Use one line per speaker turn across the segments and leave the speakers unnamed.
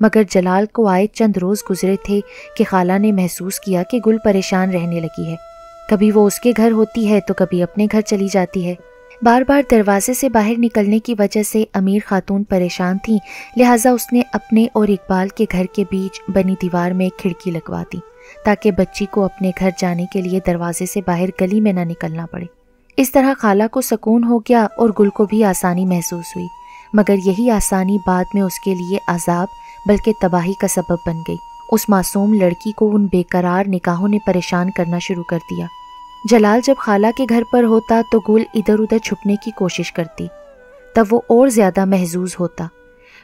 مگر جلال کو آئے چند روز گزرے تھے کہ خالہ نے محسوس کیا کہ گل پریشان رہنے لگی ہے۔ کبھی وہ اس کے گھر ہوتی ہے تو کبھی اپنے گھر چلی جاتی ہے۔ بار بار دروازے سے باہر نکلنے کی وجہ سے امیر خاتون پریشان تھیں، لہٰذا اس نے اپنے اور اقبال کے گھر کے بیچ بنی دیوار میں ایک کھڑکی لگوا دی تاکہ بچی کو اپنے گھر جانے کے لیے دروازے سے باہر گلی میں نہ نکلنا پڑے۔ اس طرح خالہ کو سکون ہو گیا اور گل کو بھی آسانی محسوس ہوئی، مگر یہی آسانی بعد میں اس کے لیے عذاب بلکہ تباہی کا سبب بن گئی۔ اس معصوم لڑکی کو ان بے قرار نکاحوں نے پریشان کرنا شروع کر دیا۔ جلال جب خالہ کے گھر پر ہوتا تو گل ادھر ادھر چھپنے کی کوشش کرتی، تب وہ اور زیادہ محظوظ ہوتا۔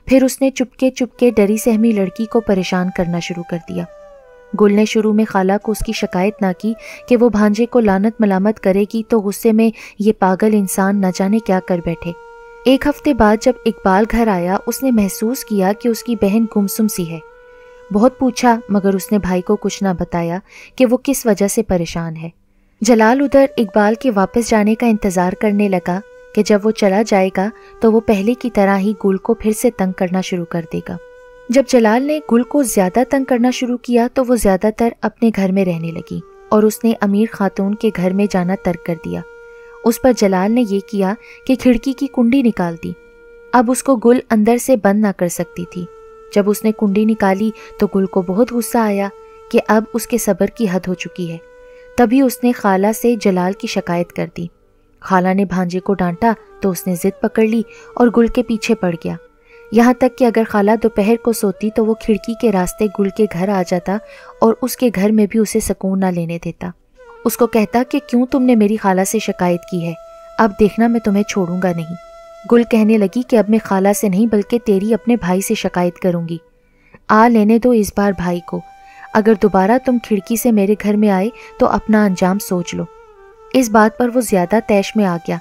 پھر اس نے چپکے ڈری سہمی لڑکی کو پریشان کرنا شروع کر دیا۔ گل نے شروع میں خالہ کو اس کی شکایت نہ کی کہ وہ بھانجے کو لعنت ملامت کرے گی تو غصے میں یہ پاگل انسان نہ جانے کیا کر بیٹھے۔ ایک ہفتے بعد جب اقبال گھر آیا، اس نے محسوس کیا کہ اس کی بہن گمسم سی ہے۔ بہت پوچھا مگر اس نے بھائی کو کچھ نہ بتایا کہ وہ کس وجہ سے پریشان ہے۔ جلال ادھر اقبال کے واپس جانے کا انتظار کرنے لگا کہ جب وہ چلا جائے گا تو وہ پہلے کی طرح ہی گل کو پھر سے تنگ کرنا شروع کر دے گا۔ جب جلال نے گل کو زیادہ تنگ کرنا شروع کیا تو وہ زیادہ تر اپنے گھر میں رہنے لگی اور اس نے امیر خاتون کے گھر میں جانا ترک کر دیا۔ اس پر جلال نے یہ کیا کہ کھڑکی کی کنڈی نکال دی۔ اب اس کو گل اندر سے بند نہ کر سکتی تھی۔ جب اس نے کنڈی نکالی تو گل کو بہت غصہ آیا کہ اب اس کے صبر کی حد ہو چکی ہے۔ تبھی اس نے خالہ سے جلال کی شکایت کر دی۔ خالہ نے بھانجے کو ڈانٹا تو اس نے ضد پکڑ لی اور گل کے پیچھے پڑ گیا، یہاں تک کہ اگر خالہ دوپہر کو سوتی تو وہ کھڑکی کے راستے گل کے گھر آ جاتا اور اس کے گھر میں بھی اسے سکون نہ لینے دیتا۔ اس کو کہتا کہ کیوں تم نے میری خالہ سے شکایت کی ہے، اب دیکھنا میں تمہیں چھوڑوں گا نہیں۔ گل کہنے لگی کہ اب میں خالہ سے نہیں بلکہ تیری اپنے بھائی سے شکایت کروں گی۔ آ لینے دو اس بار بھائی کو، اگر دوبارہ تم کھڑکی سے میرے گھر میں آئے تو اپنا انجام سوچ لو۔ اس بات پر وہ زیادہ طیش میں آ گیا،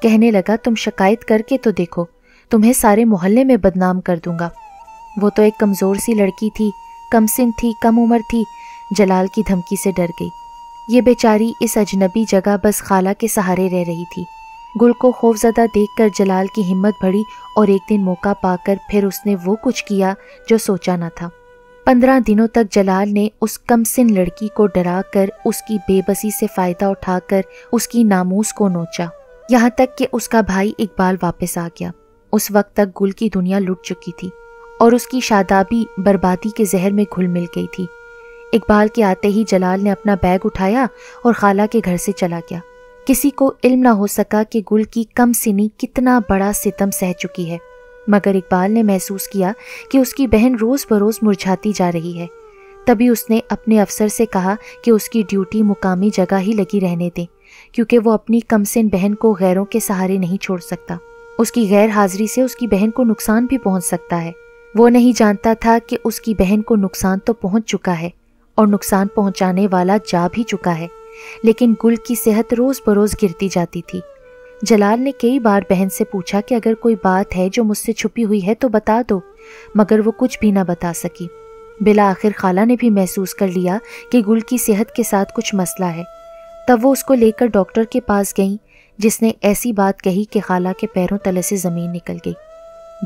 کہنے لگا تم شکایت کر کے تو دیکھو، تمہیں سارے محلے میں بدنام کر دوں گا۔ وہ تو ایک کمزور سی لڑکی تھی، کم سن تھی، کم عمر تھی، جلال کی دھمکی سے ڈر گئی۔ یہ بیچاری اس اجنبی جگہ بس خالہ کے سہارے رہ رہی تھی۔ گل کو خوفزدہ دیکھ کر جلال کی ہمت بڑھی اور ایک دن موقع پا کر پھر اس نے وہ کچھ کیا جو سوچا نہ تھا۔ 15 دنوں تک جلال نے اس کم سن لڑکی کو ڈرا کر، اس کی بے بسی سے فائدہ اٹھا کر اس کی ناموس کو نوچا، یہاں تک کہ اس کا بھائی اقبال واپس آ گیا۔ اس وقت تک گل کی دنیا لٹ چکی تھی اور اس کی شادابی بربادی کے زہر میں گھل مل گئی تھی۔ اقبال کے آتے ہی جلال نے اپنا بیگ اٹھایا اور خالہ کے گھر سے چلا گیا۔ کسی کو علم نہ ہو سکا کہ گل کی کم سنی کتنا بڑا ستم سہ چکی ہے، مگر اقبال نے محسوس کیا کہ اس کی بہن روز بروز مرجھاتی جا رہی ہے۔ تبھی اس نے اپنے افسر سے کہا کہ اس کی ڈیوٹی مقامی جگہ ہی لگی رہنے دیں، کیونکہ وہ اپنی کم سن بہن کو غیروں کے سہارے نہیں چھوڑ سکتا۔ اس کی غیر حاضری سے اس کی بہن کو نقصان بھی پہنچ سکتا ہے۔ وہ نہیں جانتا تھا کہ اس کی بہن کو نقصان تو پہنچ چکا ہے اور نقصان پہنچانے والا جا بھی چکا ہے، لیکن گل کی صحت روز بروز گرتی جاتی تھی۔ جلال نے کئی بار بہن سے پوچھا کہ اگر کوئی بات ہے جو مجھ سے چھپی ہوئی ہے تو بتا دو، مگر وہ کچھ بھی نہ بتا سکی۔ بالآخر خالہ نے بھی محسوس کر لیا کہ گل کی صحت کے ساتھ کچھ مسئلہ ہے۔ تب وہ اس کو لے کر ڈاکٹر کے پاس گئیں، جس نے ایسی بات کہی کہ خالہ کے پیروں تلے سے زمین نکل گئی۔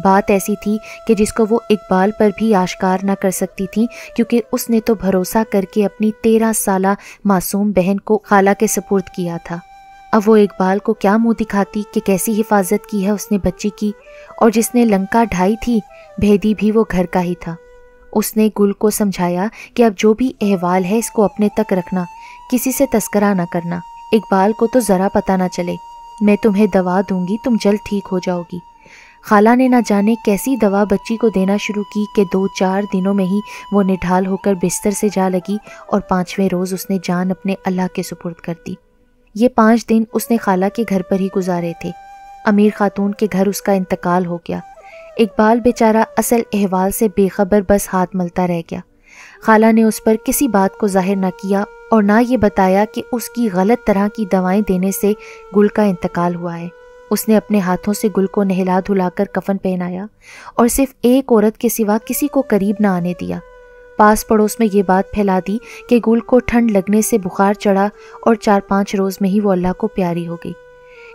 بات ایسی تھی کہ جس کو وہ اقبال پر بھی آشکار نہ کر سکتی تھی، کیونکہ اس نے تو بھروسہ کر کے اپنی 13 سالہ معصوم بہن کو خالہ کے سپرد کیا تھا۔ اب وہ اقبال کو کیا منہ دکھاتی کہ کیسی حفاظت کی ہے اس نے بچی کی، اور جس نے لنکا ڈھائی تھی بھیدی بھی وہ گھر کا ہی تھا۔ اس نے گل کو سمجھایا کہ اب جو بھی احوال ہے اس کو اپنے تک رکھنا، کسی سے تذکرہ نہ کرنا، اقبال کو تو ذرا پتہ نہ چلے، میں تمہیں دوا دوں گی، تم جلد ٹھیک ہو جاؤ گی۔ خالہ نے نہ جانے کیسی دوا بچی کو دینا شروع کی کہ 2-4 دنوں میں ہی وہ نڈھال ہو کر بستر سے جا لگی اور 5ویں روز اس نے جان اپنے اللہ کے سپرد کر دی۔ یہ 5 دن اس نے خالہ کے گھر پر ہی گزارے تھے۔ امیر خاتون کے گھر اس کا انتقال ہو گیا۔ اقبال بیچارہ اصل احوال سے بے خبر بس ہاتھ ملتا رہ گیا۔ خالہ نے اس پر کسی بات کو ظاہر نہ کیا اور نہ یہ بتایا کہ اس کی غلط طرح کی دوائیں دینے سے گل کا انتقال ہوا ہے۔ اس نے اپنے ہاتھوں سے گل کو نہلا دھلا کر کفن پہنایا اور صرف ایک عورت کے سوا کسی کو قریب نہ آنے دیا۔ پاس پڑوس میں یہ بات پھیلا دی کہ گل کو ٹھنڈ لگنے سے بخار چڑھا اور 4-5 روز میں ہی وہ اللہ کو پیاری ہو گئی۔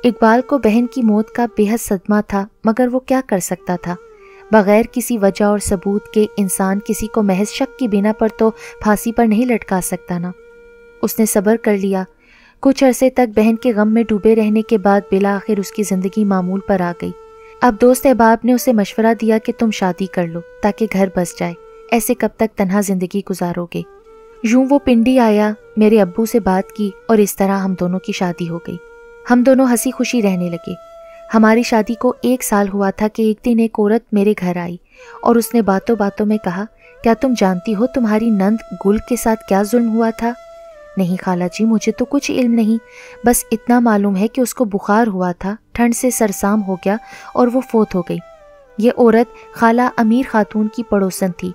اقبال کو بہن کی موت کا بے حد صدمہ تھا، مگر وہ کیا کر سکتا تھا؟ بغیر کسی وجہ اور ثبوت کے انسان کسی کو محض شک کی بنا پر تو پھانسی پر نہیں لٹکا سکتا نا۔ اس نے صبر کر لیا۔ کچھ عرصے تک بہن کے غم میں ڈوبے رہنے کے بعد بالآخر اس کی زندگی معمول پر آ گئی۔ اب دوست احباب نے اسے مشورہ دیا کہ تم شادی کر لو تاکہ گھر بس جائے، ایسے کب تک تنہا زندگی گزارو گے۔ یوں وہ پنڈی آیا، میرے ابو سے بات کی اور اس طرح ہم دونوں کی شادی ہو گئی۔ ہم دونوں ہنسی خوشی رہنے لگے۔ ہماری شادی کو 1 سال ہوا تھا کہ ایک دن ایک عورت میرے گھر آئی اور اس نے باتوں باتوں میں کہا، کیا تم جانتی ہو تمہاری نند گل کے ساتھ کیا ظلم ہوا تھا؟ نہیں خالہ جی، مجھے تو کچھ علم نہیں، بس اتنا معلوم ہے کہ اس کو بخار ہوا تھا، ٹھنڈ سے سرسام ہو گیا اور وہ فوت ہو گئی۔ یہ عورت خالہ امیر خاتون کی پڑوسن تھی۔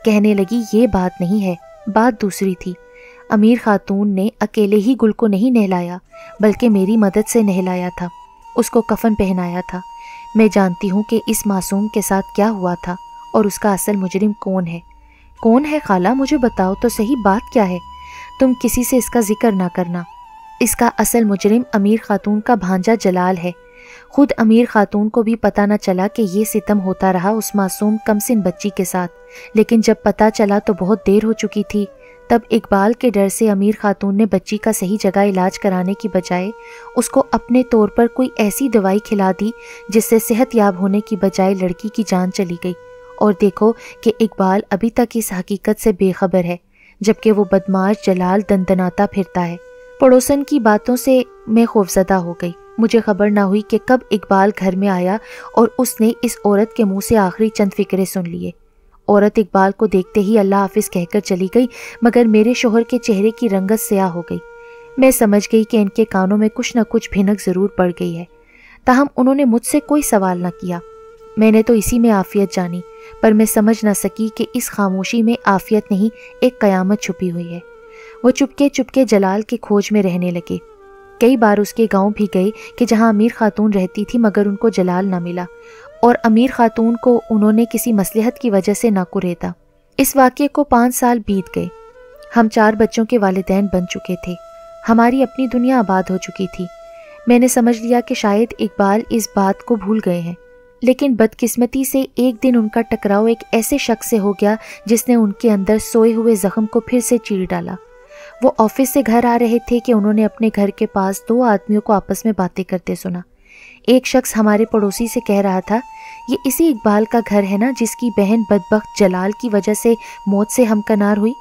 کہنے لگی یہ بات نہیں ہے، بات دوسری تھی۔ امیر خاتون نے اکیلے ہی گل کو نہیں نہلایا بلکہ میری مدد سے نہلایا تھا، اس کو کفن پہنایا تھا۔ میں جانتی ہوں کہ اس معصوم کے ساتھ کیا ہوا تھا اور اس کا اصل مجرم کون ہے۔ کون ہے خالہ؟ مجھے بتاؤ تو صحیح، بات کیا ہے؟ تم کسی سے اس کا ذکر نہ کرنا۔ اس کا اصل مجرم امیر خاتون کا بھانجا جلال ہے۔ خود امیر خاتون کو بھی پتہ نہ چلا کہ یہ ستم ہوتا رہا اس معصوم کمسن بچی کے ساتھ، لیکن جب پتہ چلا تو بہت دیر ہو چکی تھی۔ تب اقبال کے ڈر سے امیر خاتون نے بچی کا صحیح جگہ علاج کرانے کی بجائے اس کو اپنے طور پر کوئی ایسی دوائی کھلا دی جس سے صحت یاب ہونے کی بجائے لڑکی کی جان چلی گئی۔ اور دیکھو کہ اقبال ابھی تک اس حقیقت سے بے خبر ہے، جبکہ وہ بدماش جلال دندناتا پھرتا ہے۔ پڑوسن کی باتوں سے میں خوفزدہ ہو گئی۔ مجھے خبر نہ ہوئی کہ کب اقبال گھر میں آیا اور اس نے اس عورت کے منہ سے آخری چند فقرے سن لیے۔ عورت اقبال کو دیکھتے ہی اللہ حافظ کہہ کر چلی گئی، مگر میرے شوہر کے چہرے کی رنگت سیاہ ہو گئی۔ میں سمجھ گئی کہ ان کے کانوں میں کچھ نہ کچھ بھنک ضرور پڑ گئی ہے، تاہم انہوں نے مجھ سے کوئی سوال نہ کیا۔ میں نے تو اسی میں عافیت جانی، پر میں سمجھ نہ سکی کہ اس خاموشی میں عافیت نہیں، ایک قیامت چھپی ہوئی ہے۔ وہ چپکے چپکے جلال کے کھوج میں رہنے لگے۔ کئی بار اس کے گاؤں بھی گئے کہ جہاں امیر خاتون رہتی تھی، مگر ان کو جلال نہ ملا اور امیر خاتون کو انہوں نے کسی مصلحت کی وجہ سے نہ کریدا۔ اس واقعے کو 5 سال بیت گئے۔ ہم 4 بچوں کے والدین بن چکے تھے۔ ہماری اپنی دنیا آباد ہو چکی تھی۔ میں نے سمجھ لیا کہ شاید اقبال اس بات کو بھول گئے ہیں، لیکن بدقسمتی سے ایک دن ان کا ٹکراؤ ایک ایسے شخص سے ہو گیا جس نے ان کے اندر سوئے ہوئے زخم کو پھر سے چیر ڈالا۔ وہ آفس سے گھر آ رہے تھے کہ انہوں نے اپنے گھر کے پاس 2 آدمیوں کو آپس میں باتیں کرتے سنا۔ ایک شخص ہمارے پڑوسی سے کہہ رہا تھا، یہ اسی اقبال کا گھر ہے نا جس کی بہن بدبخت جلال کی وجہ سے موت سے ہمکنار ہوئی؟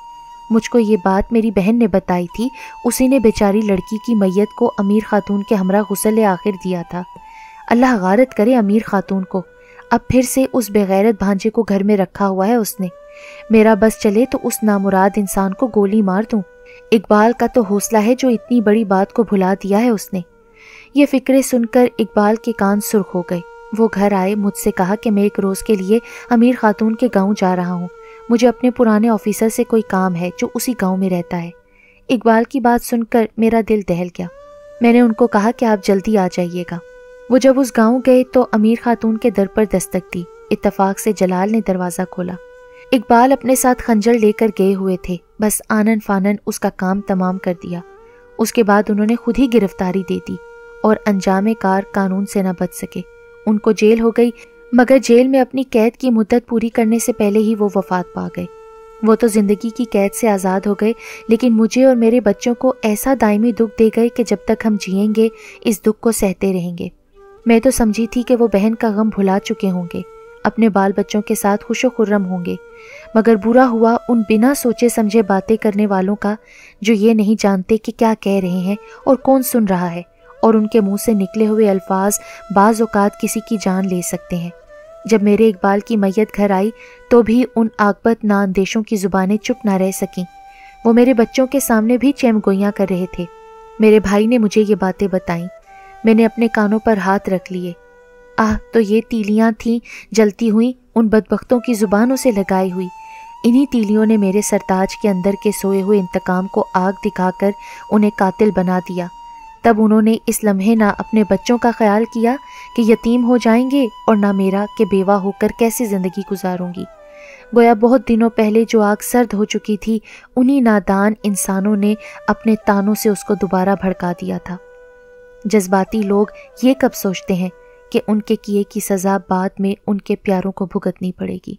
مجھ کو یہ بات میری بہن نے بتائی تھی، اسی نے بیچاری لڑکی کی میت کو امیر خاتون کے ہمراہ غسل آخر دیا تھا۔ اللہ غارت کرے امیر خاتون کو، اب پھر سے اس بغیرت بھانجے کو گھر میں رکھا ہوا ہے اس نے۔ میرا بس چلے تو اس نامراد انسان کو گولی مار دوں۔ اقبال کا تو حوصلہ ہے جو اتنی بڑی بات کو بھلا دیا ہے اس نے۔ یہ فکرے سن کر اقبال کے کان سرخ ہو گئے۔ وہ گھر آئے، مجھ سے کہا کہ میں ایک روز کے لیے امیر خاتون کے گاؤں جا رہا ہوں، مجھے اپنے پرانے آفیسر سے کوئی کام ہے جو اسی گاؤں میں رہتا ہے۔ اقبال کی بات سن کر میرا دل دہل گیا۔ میں نے ان کو کہا کہ آپ جلدی آ جائیے گا۔ وہ جب اس گاؤں گئے تو امیر خاتون کے در پر دستک دی۔ اتفاق سے جلال نے دروازہ کھولا۔ اقبال اپنے ساتھ خنجر لے کر گئے ہوئے تھے، بس آنن فانن اس کا کام تمام کر دیا۔ اس کے بعد انہوں نے خود ہی گرفتاری دے دی اور انجام کار قانون سے نہ بچ سکے۔ ان کو جیل ہو گئی، مگر جیل میں اپنی قید کی مدت پوری کرنے سے پہلے ہی وہ وفات پا گئے۔ وہ تو زندگی کی قید سے آزاد ہو گئے، لیکن مجھے اور میرے بچوں کو ایسا دائمی دکھ دے گئے کہ جب تک ہم جئیں گے اس دکھ کو سہتے رہیں گے۔ میں تو سمجھی تھی کہ وہ بہن کا غم بھلا چکے ہوں گے، اپنے بال بچوں کے ساتھ خوش و خرم ہوں گے، مگر برا ہوا ان بنا سوچے سمجھے باتیں کرنے والوں کا جو یہ نہیں جانتے کہ کیا کہہ رہے ہیں اور کون سن رہا ہے، اور ان کے منہ سے نکلے ہوئے الفاظ بعض اوقات کسی کی جان لے سکتے ہیں۔ جب میرے اقبال کی میت گھر آئی تو بھی ان عاقبت نااندیشوں کی زبانیں چپ نہ رہ سکیں۔ وہ میرے بچوں کے سامنے بھی چیم گوئیاں کر رہے تھے۔ میرے بھائی نے مجھے یہ باتیں بتائیں۔ میں نے اپنے کانوں پر ہاتھ رکھ لیے۔ تو یہ تیلیاں تھیں جلتی ہوئی ان بدبختوں کی زبانوں سے لگائی ہوئی۔ انہی تیلیوں نے میرے سرتاج کے اندر کے سوئے ہوئے انتقام کو آگ دکھا کر انہیں قاتل بنا دیا۔ تب انہوں نے اس لمحے نہ اپنے بچوں کا خیال کیا کہ یتیم ہو جائیں گے، اور نہ میرا کہ بیوہ ہو کر کیسے زندگی گزاروں گی۔ گویا بہت دنوں پہلے جو آگ سرد ہو چکی تھی، انہی نادان انسانوں نے اپنے تانوں سے اس کو دوبارہ بھڑکا دیا تھا۔ جذباتی لوگ یہ کب سوچتے ہیں کہ ان کے کیے کی سزا بعد میں ان کے پیاروں کو بھگتنی پڑے گی۔